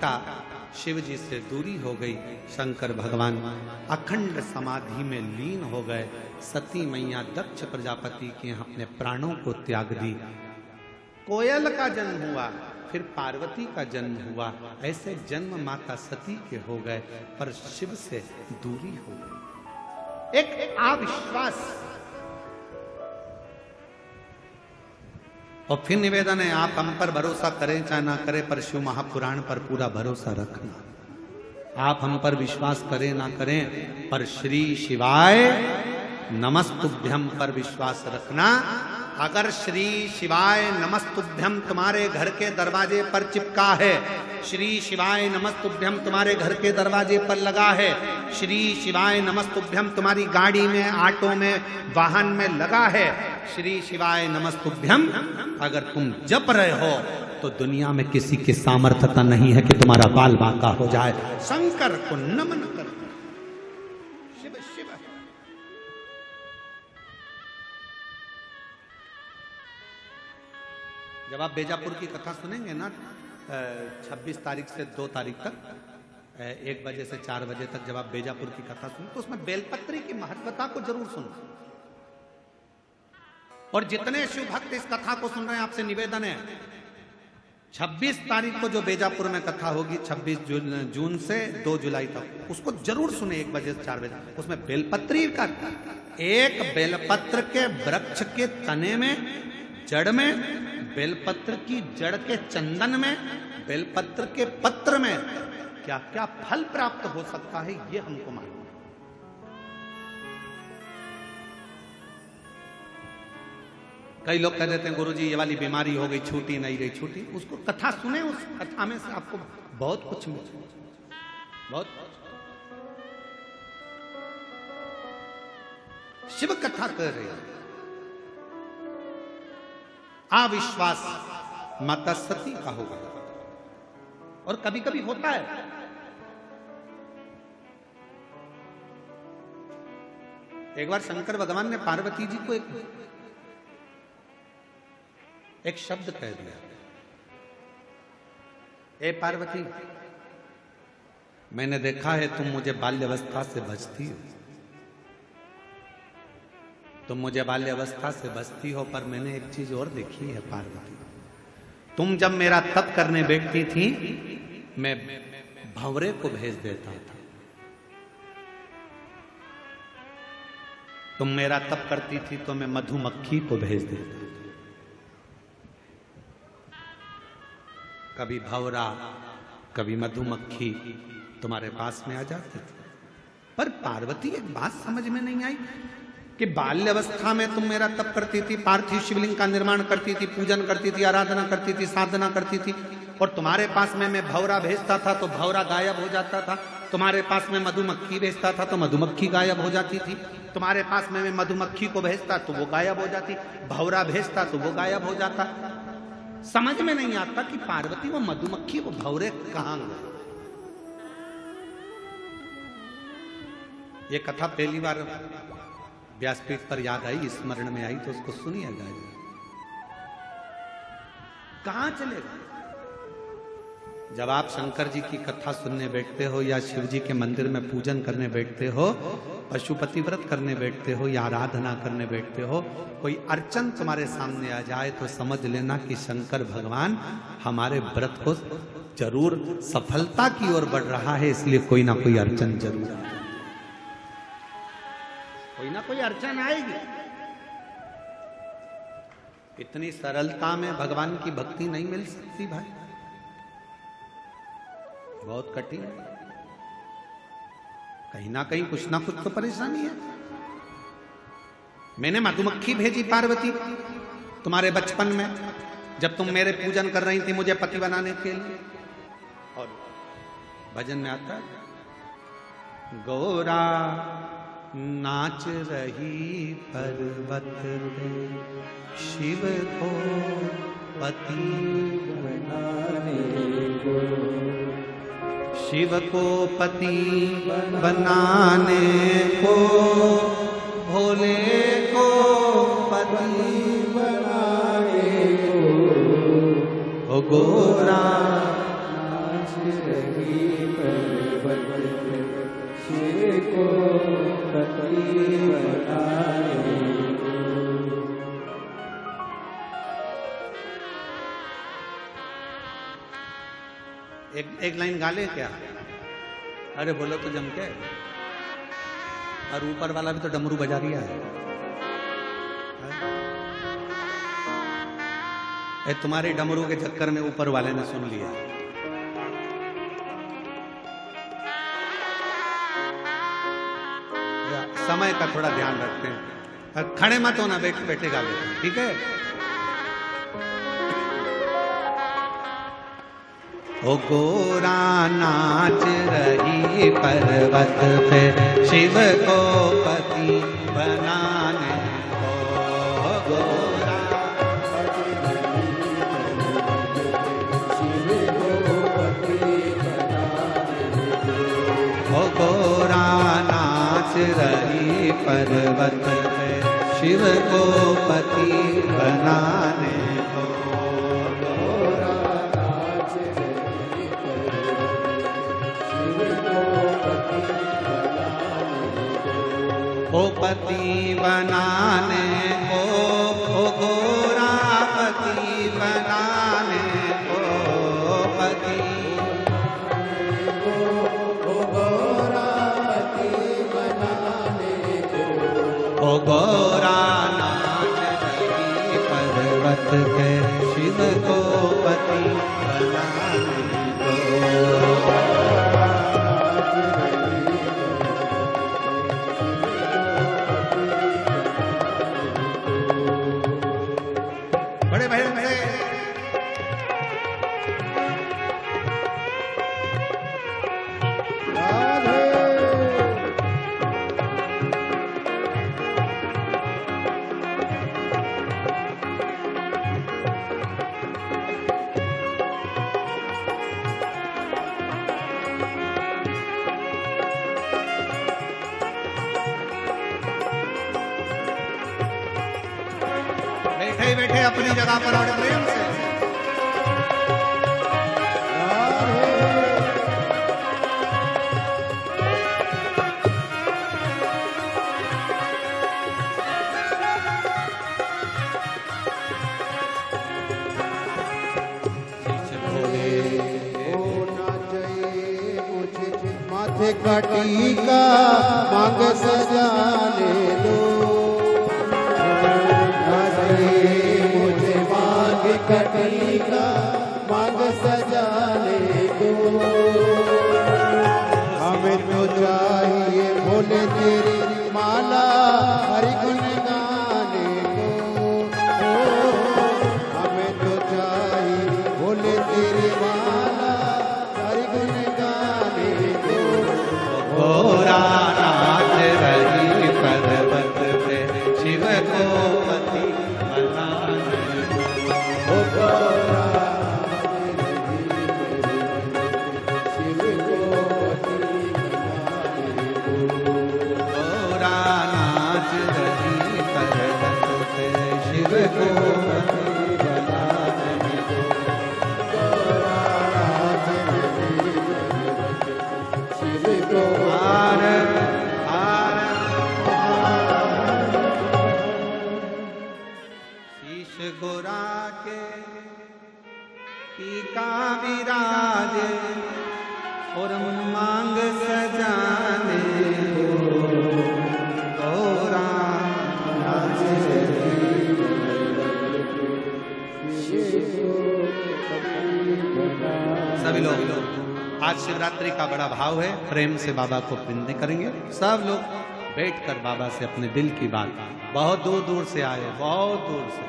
का शिव जी से दूरी हो गई। शंकर भगवान अखंड समाधि में लीन हो गए। सती मैया दक्ष प्रजापति के यहाँ अपने प्राणों को त्याग दी। कोयल का जन्म हुआ, फिर पार्वती का जन्म हुआ। ऐसे जन्म माता सती के हो गए, पर शिव से दूरी हो गई। एक अविश्वास। और फिर निवेदन है, आप हम पर भरोसा करें चाहे ना करें, पर शिव महापुराण पर पूरा भरोसा रखना। आप हम पर विश्वास करें ना करें, पर श्री शिवाय नमस्तुभ्यम पर विश्वास रखना। अगर श्री शिवाय नमस्तुभ्यम तुम्हारे घर के दरवाजे पर चिपका है, श्री शिवाय नमस्तुभ्यम तुम्हारे घर के दरवाजे पर लगा है, श्री शिवाय नमस्तुभ्यम तुम्हारी गाड़ी में, ऑटो में, वाहन में लगा है, श्री शिवाय नमस्तुभ्यम अगर तुम जप रहे हो, तो दुनिया में किसी की सामर्थ्यता नहीं है कि तुम्हारा बाल बांका हो जाए। शंकर को नमन कर। शिव शिव। जब आप बेजापुर की कथा सुनेंगे ना 26 तारीख से 2 तारीख तक 1 बजे से 4 बजे तक जब आप बेजापुर की कथा सुनें, तो उसमें बेलपत्री की महत्वता को जरूर सुनो। और जितने शिव भक्त इस कथा को सुन रहे हैं, आपसे निवेदन है 26 तारीख को जो बेजापुर में कथा होगी, 26 जून से 2 जुलाई तक, उसको जरूर सुने 1 बजे से 4 बजे। उसमें बेलपत्री का, एक बेलपत्र के वृक्ष के तने में, जड़ में, बेलपत्र की जड़ के चंदन में, बेलपत्र के पत्र में क्या क्या फल प्राप्त हो सकता है, ये हमको मालूम। कई लोग कह देते हैं गुरुजी ये वाली बीमारी हो गई, छूटी नहीं गई, छूटी। उसको कथा सुने, उस कथा में से आपको बहुत कुछ मिले, बहुत। शिव कथा कर रही है। अविश्वास माता सती का होगा। और कभी कभी होता है, एक बार शंकर भगवान ने पार्वती जी को एक शब्द कह दिया, ए पार्वती, मैंने देखा है तुम मुझे बाल्यावस्था से बचती हो, तुम मुझे बाल्यावस्था से बचती हो, पर मैंने एक चीज और देखी है पार्वती। तुम जब मेरा तप करने बैठती थी, मैं भंवरे को भेज देता था। तुम मेरा तप करती थी तो मैं मधुमक्खी को भेज देता था। कभी भंवरा, कभी मधुमक्खी तुम्हारे पास में आ जाती थी। पर पार्वती एक बात समझ में नहीं आई कि बाल्यावस्था में तुम मेरा तप करती थी, पार्थिव शिवलिंग का निर्माण करती थी, पूजन करती थी, आराधना करती थी, साधना करती थी, और तुम्हारे पास में मैं भंवरा भेजता था तो भंवरा गायब हो जाता था, तुम्हारे पास में मधुमक्खी भेजता था तो मधुमक्खी गायब हो जाती थी, तुम्हारे पास में मैं मधुमक्खी को भेजता तो वो गायब हो जाती, भंवरा भेजता तो वो गायब हो जाता। समझ में नहीं आता कि पार्वती वो मधुमक्खी वो भंवरे कहां गए। ये कथा पहली बार व्यासपीठ पर याद आई, स्मरण में आई, तो उसको सुनिएगा। कहां चले गए? जब आप शंकर जी की कथा सुनने बैठते हो या शिव जी के मंदिर में पूजन करने बैठते हो, पशुपति व्रत करने बैठते हो या आराधना करने बैठते हो, कोई अर्चन तुम्हारे सामने आ जाए तो समझ लेना कि शंकर भगवान हमारे व्रत को जरूर सफलता की ओर बढ़ रहा है, इसलिए कोई ना कोई अर्चन जरूर आएगी, कोई ना कोई अर्चन आएगी। इतनी सरलता में भगवान की भक्ति नहीं मिल सकती भाई, बहुत कठिन है। कहीं ना कहीं कुछ ना कुछ तो परेशानी है। मैंने मधुमक्खी भेजी पार्वती तुम्हारे बचपन में, जब तुम मेरे पूजन कर रही थी मुझे पति बनाने के लिए। और भजन में आता है, गौरा नाच रही पर्वत पे, शिव को पति बनाने को, शिव को पति बनाने को, भोले को पति बनाने को, ओ गोरा नाच रही पर्वत पे शिव को पति बनाए। एक लाइन गा ले क्या? अरे बोलो तो जम के। और ऊपर वाला भी तो डमरू बजा रिया है। तुम्हारे डमरू के चक्कर में ऊपर वाले ने सुन लिया। समय का थोड़ा ध्यान रखते हैं। खड़े मत होना, बैठे बैठे गा लेते हैं, ठीक है? ओ गोरा नाच रही पर्वत पे शिव को पति बनाने को। गोरा शिव को पति बनाए। ओ गोरा नाच रही पर्वत पे शिव को पति बनाने को। ओ पति बनाने को, ओ गोरा पति बनाने को। पति ओ गोरा पति बनाने को। ओ गोरा नाच रही पर्वत पे शिव को पति बनाने को। बैठे अपनी जगह पर और प्रेम से। माथे का टीका मांग सजाने दो। मुझे मांग का टीका मांग सजाने दो। हमें तो चाहिए भोले तेरी माला हरि गुण गाने को। हमें तो चाहिए भोले तेरी माला हरि गुण गाने को। गोरा नाच रही पर्वत पे शिव को पति बनाने को। गोरा शिव को पति बनाने को। गोरा नाच रही पर्वत पे शिव को पति बनाने को। शिव को शीश गोरा के टीका विराजे और मांग सजाने गोरा नाच सभी लोग आज शिवरात्रि का बड़ा भाव है। प्रेम से बाबा को विनती करेंगे। सब लोग बैठकर बाबा से अपने दिल की बात, बहुत दूर दूर से आए, बहुत दूर से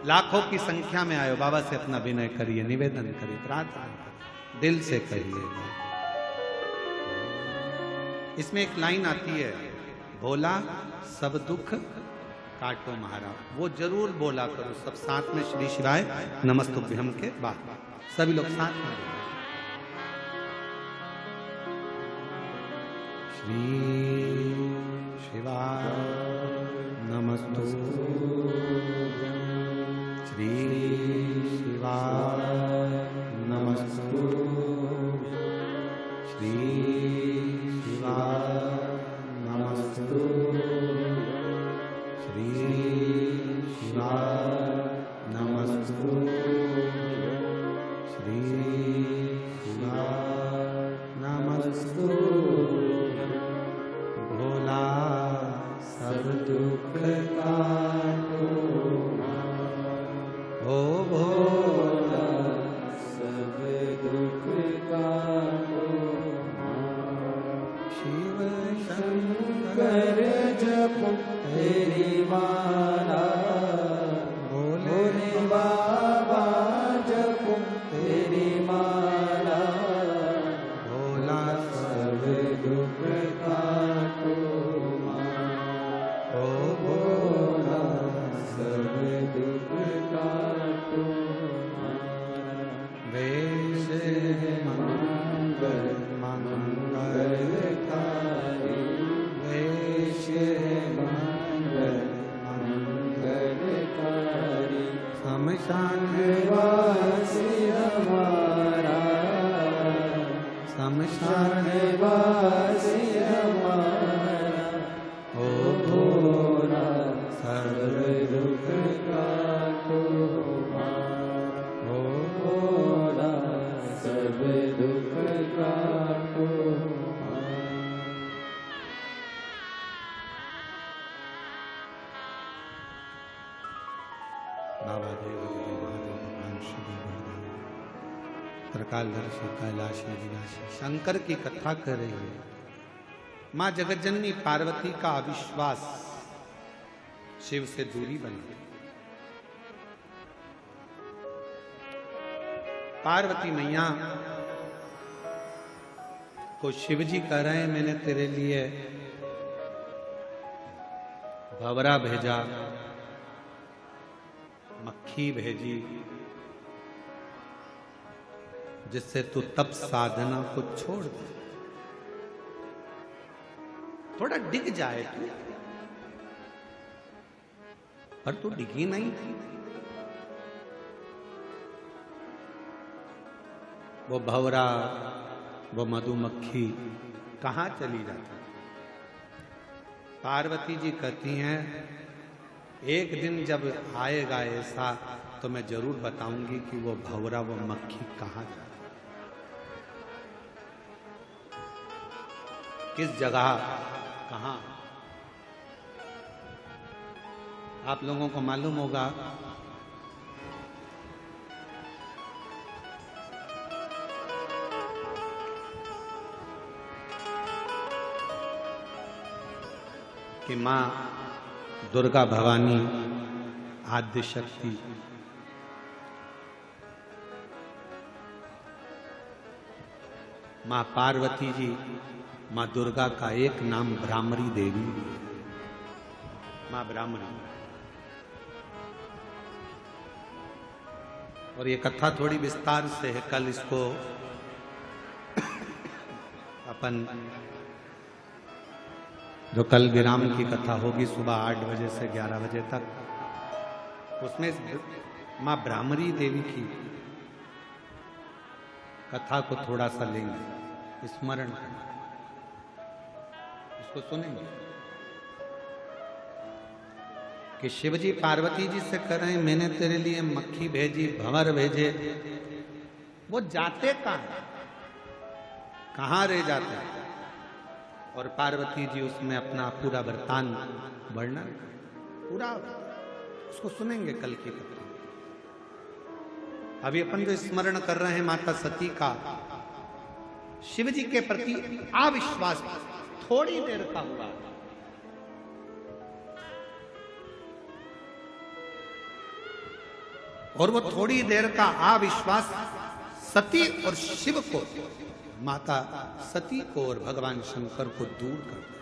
लाखों की संख्या में आए, बाबा से अपना विनय करिए, निवेदन करिए, प्रार्थना करिए, दिल से कहिए। इसमें एक लाइन आती है, भोला सब दुख काटो महारा, वो जरूर बोला करो सब साथ में। श्री शिवाय नमस्तुभ्यम के बाद सभी लोग साथ में श्री शिवाय नमस्तुभ्यं, श्री शिवाय नमस्तुभ्यं, श्री शिवाय नमस्तु श्री शिवाय नमस्तु श्री शिवाय नमस्तु भोला सब दुख काटो ओ भोला सब दुख काटो शिव शंकर जप तेरी माला भोले बाबा जप तेरी माला भोला सब दुख काटो ओ भोला सब दुख काटो वेश मंगल मंगलकारी वेश मंगल मंगलकारी शमशान वासी हमारा शमशान वासी हमारा ओ भोला सर्व दुख काटो ओ भोला सब दुख काटो बाबा देव महादेव भगवान श्री त्रिकालदर्शी कैलाशी विनाशी शंकर की कथा कर रही है। मां जगज्जननी पार्वती का अविश्वास शिव से दूरी बना। पार्वती मैया को शिवजी कह रहे हैं मैंने तेरे लिए भंवरा भेजा, मक्खी भेजी, जिससे तू तप साधना को छोड़ दे, थोड़ा डिग जाए तू, पर तू डिगी नहीं। वो भंवरा वो मधुमक्खी कहां चली जाती। पार्वती जी कहती हैं एक दिन जब आएगा ऐसा तो मैं जरूर बताऊंगी कि वो भंवरा वो मक्खी कहां जाती, किस जगह कहां। आप लोगों को मालूम होगा कि मां दुर्गा भवानी आद्य शक्ति मां पार्वती जी मां दुर्गा का एक नाम ब्राह्मरी देवी, मां ब्राह्मरी। और ये कथा थोड़ी विस्तार से है, कल इसको अपन जो कल विराम की कथा होगी सुबह 8 बजे से 11 बजे तक, उसमें मां ब्राह्मरी देवी की कथा को थोड़ा सा लेंगे, स्मरण इसको सुनेंगे कि शिवजी पार्वती जी से कह रहे हैं मैंने तेरे लिए मक्खी भेजी, भंवर भेजे, वो जाते कहां रह जाते हैं। और पार्वती जी उसमें अपना पूरा वृतांत वर्णन पूरा उसको सुनेंगे कल की कथा। अभी अपन जो स्मरण कर रहे हैं माता सती का शिव जी के प्रति अविश्वास थोड़ी देर का हुआ, और वो थोड़ी देर का अविश्वास सती और शिव को, माता सती को और भगवान शंकर को दूर कर दिया।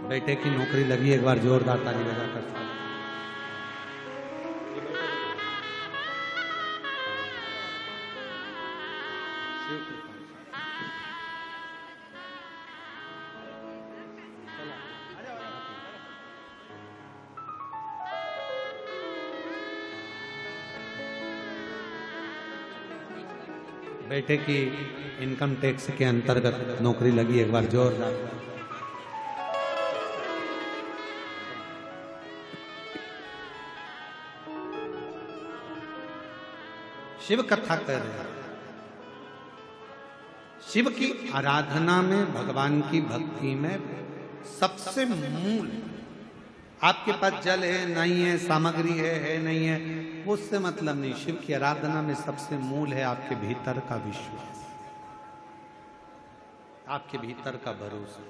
बेटे की नौकरी लगी, एक बार जोरदार ताली बजाकर। बेटे की इनकम टैक्स के अंतर्गत नौकरी लगी, एक बार जोरदार। शिव कथा कर रहे हैं। शिव की आराधना में, भगवान की भक्ति में सबसे मूल, आपके पास जल है नहीं है, सामग्री है नहीं है, वो उससे मतलब नहीं। शिव की आराधना में सबसे मूल है आपके भीतर का विश्वास, आपके भीतर का भरोसा,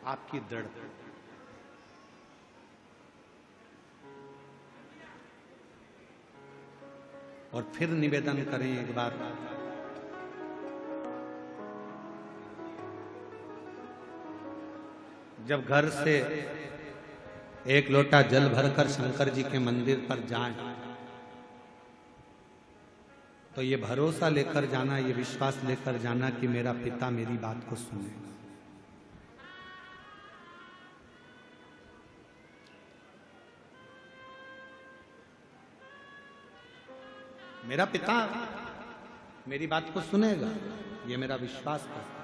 आपकी दृढ़ता। और फिर निवेदन करें एक बार, जब घर से एक लोटा जल भरकर शंकर जी के मंदिर पर जाएं, तो ये भरोसा लेकर जाना, ये विश्वास लेकर जाना कि मेरा पिता मेरी बात को सुनेगा। मेरा पिता मेरी बात को सुनेगा, ये मेरा विश्वास है।